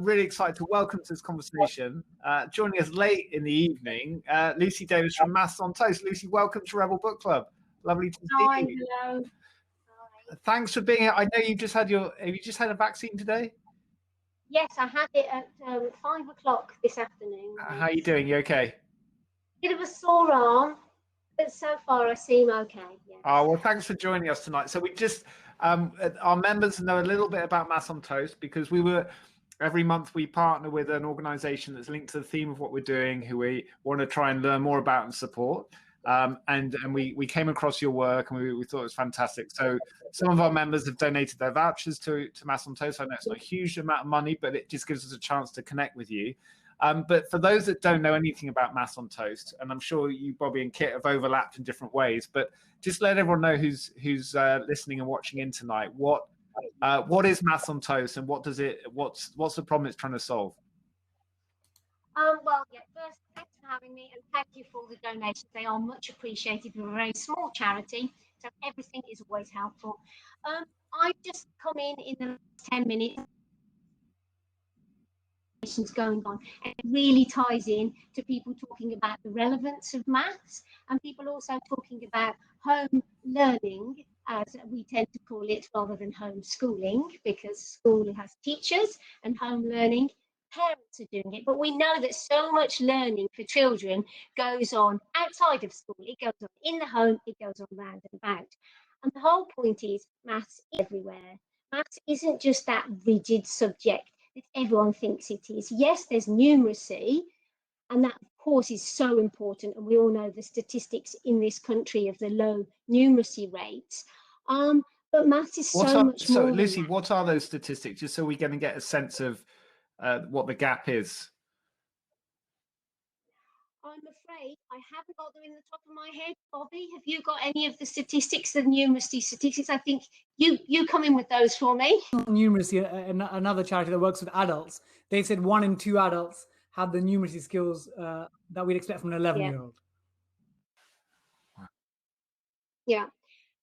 Really excited to welcome to this conversation. Joining us late in the evening, Lucy Davis from Maths on Toast. Lucy, welcome to Rebel Book Club. Lovely to see you. Hello. Hi. Thanks for being here. I know you just had have you just had a vaccine today? Yes, I had it at 5 o'clock this afternoon. How are you doing? You okay? Bit of a sore arm, but so far I seem okay. Yes. Oh, well, thanks for joining us tonight. So we just, our members know a little bit about Maths on Toast because every month we partner with an organization that's linked to the theme of what we're doing, who we want to try and learn more about and support. And we came across your work and we thought it was fantastic. So some of our members have donated their vouchers to Maths on Toast. I know it's not a huge amount of money, but it just gives us a chance to connect with you. But for those that don't know anything about Maths on Toast, and I'm sure you, Bobby and Kit, have overlapped in different ways, but just let everyone know who's listening and watching in tonight. What is Maths on Toast, and what's the problem it's trying to solve? Well, yeah, first, thanks for having me, and thank you for all the donations. They are much appreciated. We're a very small charity, so everything is always helpful. I've just come in the last 10 minutes. Going on, and it really ties in to people talking about the relevance of maths and people also talking about home learning, as we tend to call it, rather than homeschooling, because school has teachers and home learning parents are doing it. But we know that so much learning for children goes on outside of school. It goes on in the home, it goes on round and about. And the whole point is maths everywhere. Maths isn't just that rigid subject that everyone thinks it is. Yes, there's numeracy, and that, of course, is so important. And we all know the statistics in this country of the low numeracy rates. But maths is so much more. So, Lucy, what are those statistics, just so we can get a sense of what the gap is? I'm afraid I haven't got them in the top of my head. Bobby, have you got any of the statistics, the numeracy statistics? I think you come in with those for me. Numeracy, another charity that works with adults, they said 1 in 2 adults have the numeracy skills that we'd expect from an 11-year-old. Yeah.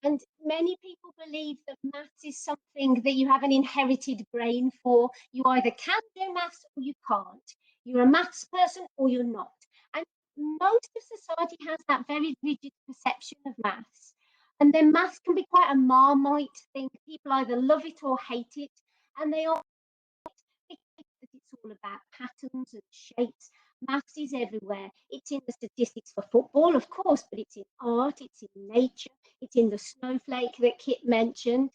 And many people believe that maths is something that you have an inherited brain for. You either can do maths or you can't. You're a maths person or you're not. And most of society has that very rigid perception of maths. And then maths can be quite a Marmite thing. People either love it or hate it. And they all think that it's all about patterns and shapes. Maths is everywhere. It's in the statistics for football, of course, but it's in art, it's in nature, it's in the snowflake that Kit mentioned,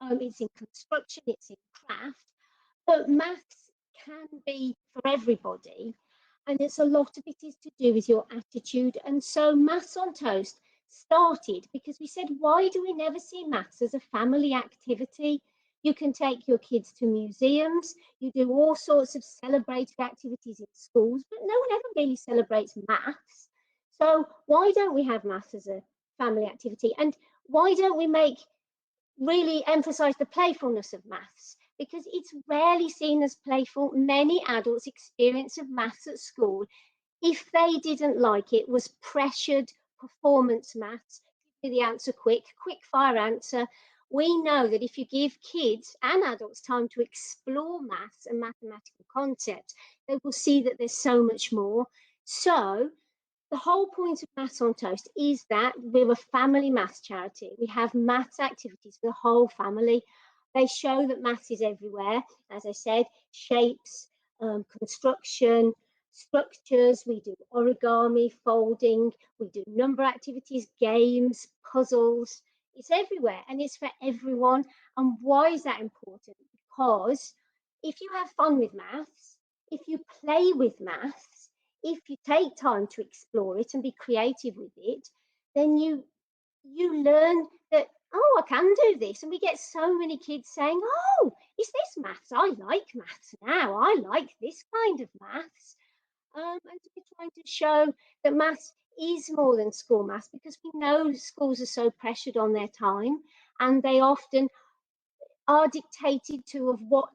it's in construction, it's in craft. But maths can be for everybody, and it's a lot of it is to do with your attitude. And so Maths on Toast started because we said, why do we never see maths as a family activity? You can take your kids to museums, you do all sorts of celebratory activities in schools, but no one ever really celebrates maths. So why don't we have maths as a family activity? And why don't we really emphasize the playfulness of maths? Because it's rarely seen as playful. Many adults' experience of maths at school, if they didn't like it, was pressured performance maths. Give me the answer quick fire answer. We know that if you give kids and adults time to explore maths and mathematical concepts, they will see that there's so much more. So the whole point of Maths on Toast is that we're a family maths charity. We have maths activities for the whole family. They show that maths is everywhere. As I said, shapes, construction, structures, we do origami, folding, we do number activities, games, puzzles. It's everywhere and it's for everyone. And why is that important? Because if you have fun with maths, if you play with maths, if you take time to explore it and be creative with it, then you learn that, oh, I can do this. And we get so many kids saying, oh, is this maths? I like maths now. I like this kind of maths. And we're trying to show that maths is more than school maths, because we know schools are so pressured on their time and they often are dictated to of what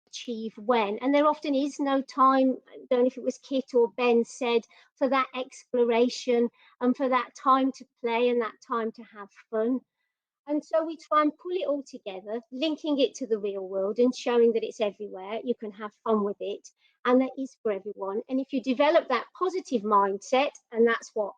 achieve when, and there often is no time. I don't know if it was Kit or Ben said, for that exploration and for that time to play and that time to have fun. And so we try and pull it all together, linking it to the real world and showing that it's everywhere. You can have fun with it, and that is for everyone. And if you develop that positive mindset, and that's what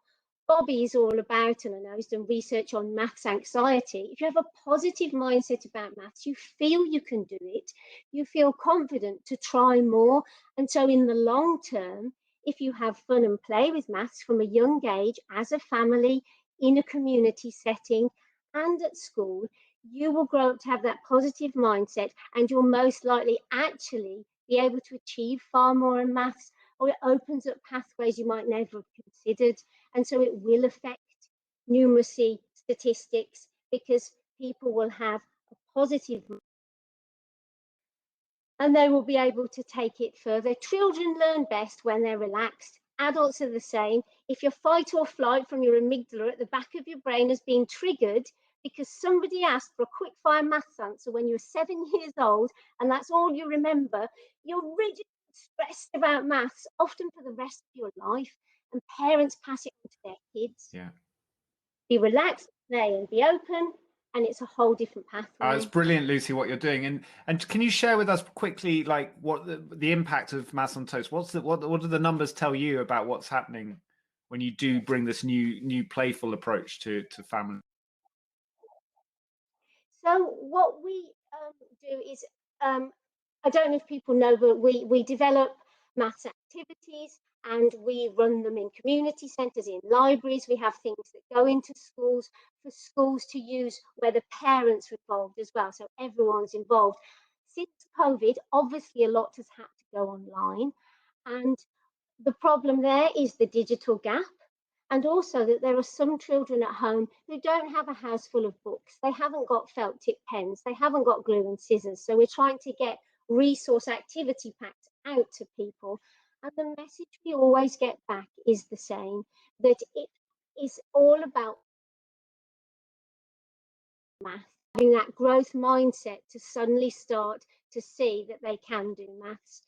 Bobby is all about, and I know he's done research on maths anxiety. If you have a positive mindset about maths, you feel you can do it, you feel confident to try more. And so in the long term, if you have fun and play with maths from a young age, as a family, in a community setting, and at school, you will grow up to have that positive mindset, and you'll most likely actually be able to achieve far more in maths, or it opens up pathways you might never have considered. And so it will affect numeracy statistics, because people will have a positive, and they will be able to take it further. Children learn best when they're relaxed. Adults are the same. If your fight or flight from your amygdala at the back of your brain has been triggered because somebody asked for a quick fire maths answer when you were 7 years old, and that's all you remember, you're rigid, stressed about maths, often for the rest of your life. And parents pass it on to their kids. Yeah. Be relaxed, play, and be open, and it's a whole different pathway. It's brilliant, Lucy, what you're doing. And can you share with us quickly, like, what the impact of Maths on Toast? What do the numbers tell you about what's happening when you do bring this new playful approach to family? So what we do is, I don't know if people know, but we develop maths activities, and we run them in community centres, in libraries. We have things that go into schools for schools to use, where the parents are involved as well, so everyone's involved. Since COVID, obviously a lot has had to go online, and the problem there is the digital gap. And also that there are some children at home who don't have a house full of books. They haven't got felt tip pens. They haven't got glue and scissors. So we're trying to get resource activity packs out to people. And the message we always get back is the same, that it is all about math, having that growth mindset to suddenly start to see that they can do maths.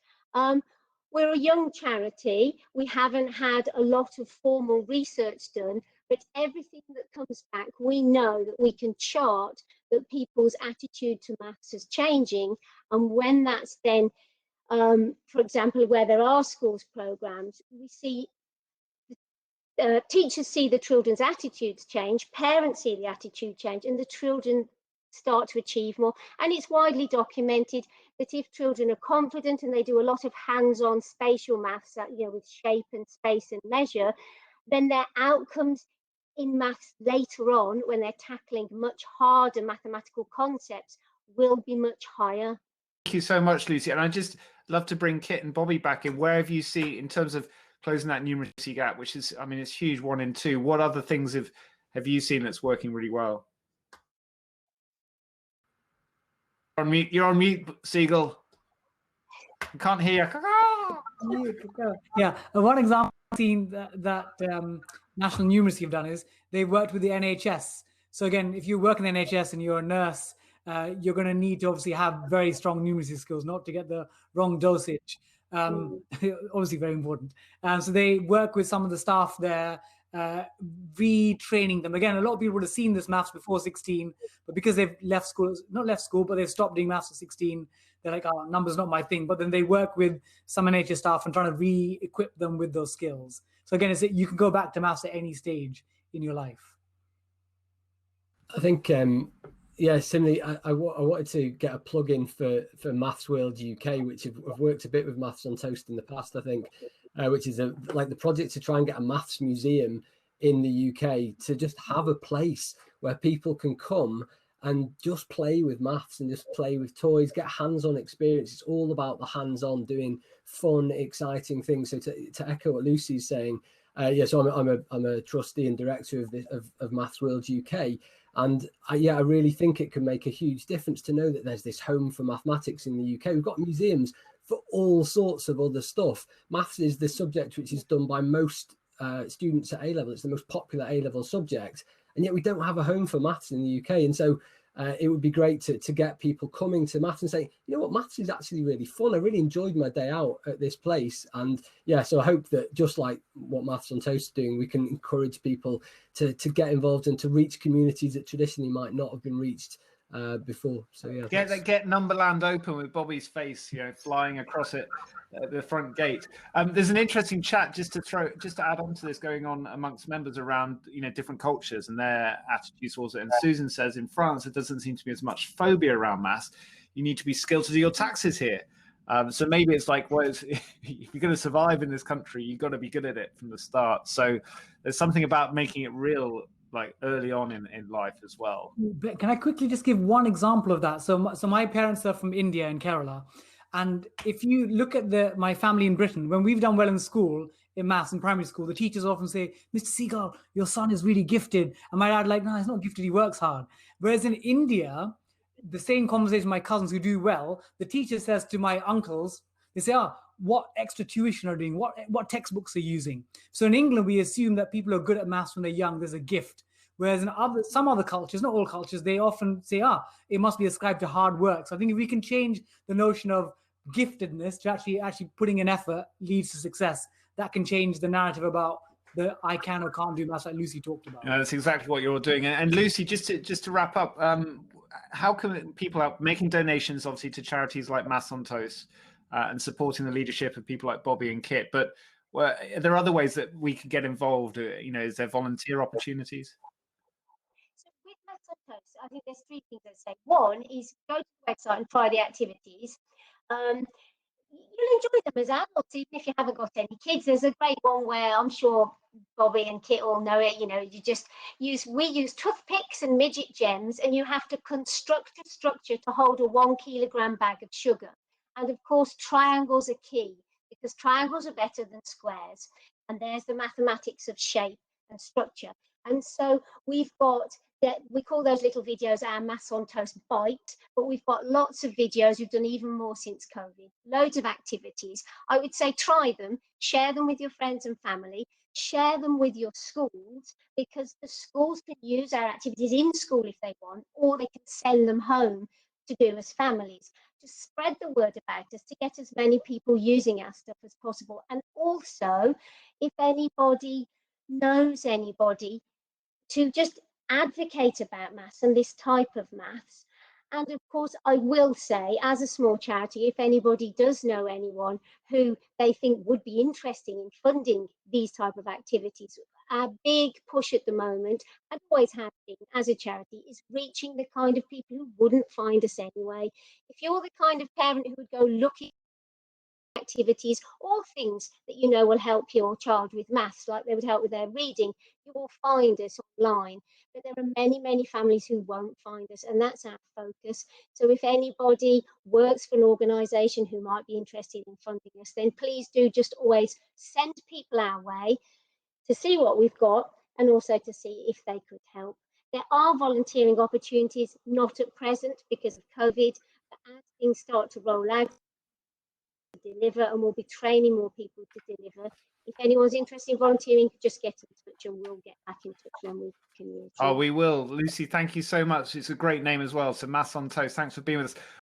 We're a young charity. We haven't had a lot of formal research done, but everything that comes back, we know that we can chart that people's attitude to maths is changing. And when that's then, for example, where there are schools programs, we see teachers see the children's attitudes change, parents see the attitude change, and the children start to achieve more. And it's widely documented that if children are confident and they do a lot of hands-on spatial maths, with shape and space and measure, then their outcomes in maths later on, when they're tackling much harder mathematical concepts, will be much higher. Thank you so much, Lucy. And I just love to bring Kit and Bobby back in. Where have you seen, in terms of closing that numeracy gap, which is, I mean, it's huge, 1 in 2. What other things have you seen that's working really well? You're on mute, Siegel. I can't hear you. Yeah, one example I've seen that National Numeracy have done is they've worked with the NHS. So again, if you work in the NHS and you're a nurse, you're going to need to obviously have very strong numeracy skills, not to get the wrong dosage. Obviously very important. So they work with some of the staff there, retraining them. Again, a lot of people would have seen this maths before 16, but because they've not left school, but they've stopped doing maths at 16, they're like, oh, numbers not my thing. But then they work with some NHS staff and trying to re-equip them with those skills. So again, you can go back to maths at any stage in your life. I think, yeah, similarly, I wanted to get a plug in for Maths World UK, which have worked a bit with Maths on Toast in the past, I think, which is like the project to try and get a maths museum in the UK, to just have a place where people can come and just play with maths and just play with toys, get hands-on experience. It's all about the hands-on, doing fun, exciting things. So to echo what Lucy's saying, yeah, so I'm a trustee and director of Maths World UK, and I really think it can make a huge difference to know that there's this home for mathematics in the UK. We've got museums for all sorts of other stuff. Maths is the subject which is done by most students at A-level. It's the most popular A-level subject, and yet we don't have a home for maths in the UK. And so it would be great to get people coming to maths and saying, you know what, maths is actually really fun. I really enjoyed my day out at this place. And yeah, so I hope that just like what Maths on Toast is doing, we can encourage people to get involved and to reach communities that traditionally might not have been reached before. So yeah, get Numberland open with Bobby's face, flying across it at the front gate. There's an interesting chat just to add on to this going on amongst members around different cultures and their attitudes towards it. And Susan says in France there doesn't seem to be as much phobia around maths. You need to be skilled to do your taxes here. So maybe it's like, well, if you're going to survive in this country, you've got to be good at it from the start. So there's something about making it real, like early on in life as well. But can I quickly just give one example of that? So my parents are from India and Kerala. And if you look at my family in Britain, when we've done well in school, in maths in primary school, the teachers often say, Mr. Seagull, your son is really gifted. And my dad no, he's not gifted, he works hard. Whereas in India, the same conversation, my cousins who do well, the teacher says to my uncles, they say, what extra tuition are doing? What textbooks are you using? So in England, we assume that people are good at maths when they're young. There's a gift. Whereas in some other cultures, not all cultures, they often say, it must be ascribed to hard work. So I think if we can change the notion of giftedness to actually putting in effort leads to success, that can change the narrative about the I can or can't do maths, like Lucy talked about. That's exactly what you're doing. And Lucy, just to wrap up, how can people help making donations, obviously, to charities like Maths on Toast and supporting the leadership of people like Bobby and Kit? But are there other ways that we can get involved? Is there volunteer opportunities? So with Maths on Toast, I think there's three things I'd say. One is go to the website and try the activities. You'll enjoy them as adults, even if you haven't got any kids. There's a great one where I'm sure Bobby and Kit all know it. We use toothpicks and midget gems, and you have to construct a structure to hold a 1 kilogram bag of sugar. And of course, triangles are key because triangles are better than squares. And there's the mathematics of shape and structure. And so we've got we call those little videos our Maths on Toast Bite, but we've got lots of videos. We've done even more since COVID, loads of activities. I would say try them, share them with your friends and family, share them with your schools, because the schools can use our activities in school if they want, or they can send them home to do as families. Just spread the word about us to get as many people using our stuff as possible. And also, if anybody knows anybody, to just advocate about maths and this type of maths. And of course, I will say, as a small charity, if anybody does know anyone who they think would be interested in funding these type of activities, our big push at the moment, and always has been as a charity, is reaching the kind of people who wouldn't find us anyway. If you're the kind of parent who would go looking activities or things that will help your child with maths, like they would help with their reading, you will find us online. But there are many families who won't find us, and that's our focus. So if anybody works for an organisation who might be interested in funding us, then please do just always send people our way to see what we've got and also to see if they could help. There are volunteering opportunities, not at present because of COVID, but as things start to roll out, deliver, and we'll be training more people to deliver. If anyone's interested in volunteering, just get in touch and we'll get back in touch when we can. Oh, we will. Lucy, thank you so much. It's a great name as well. So Maths on Toast, thanks for being with us.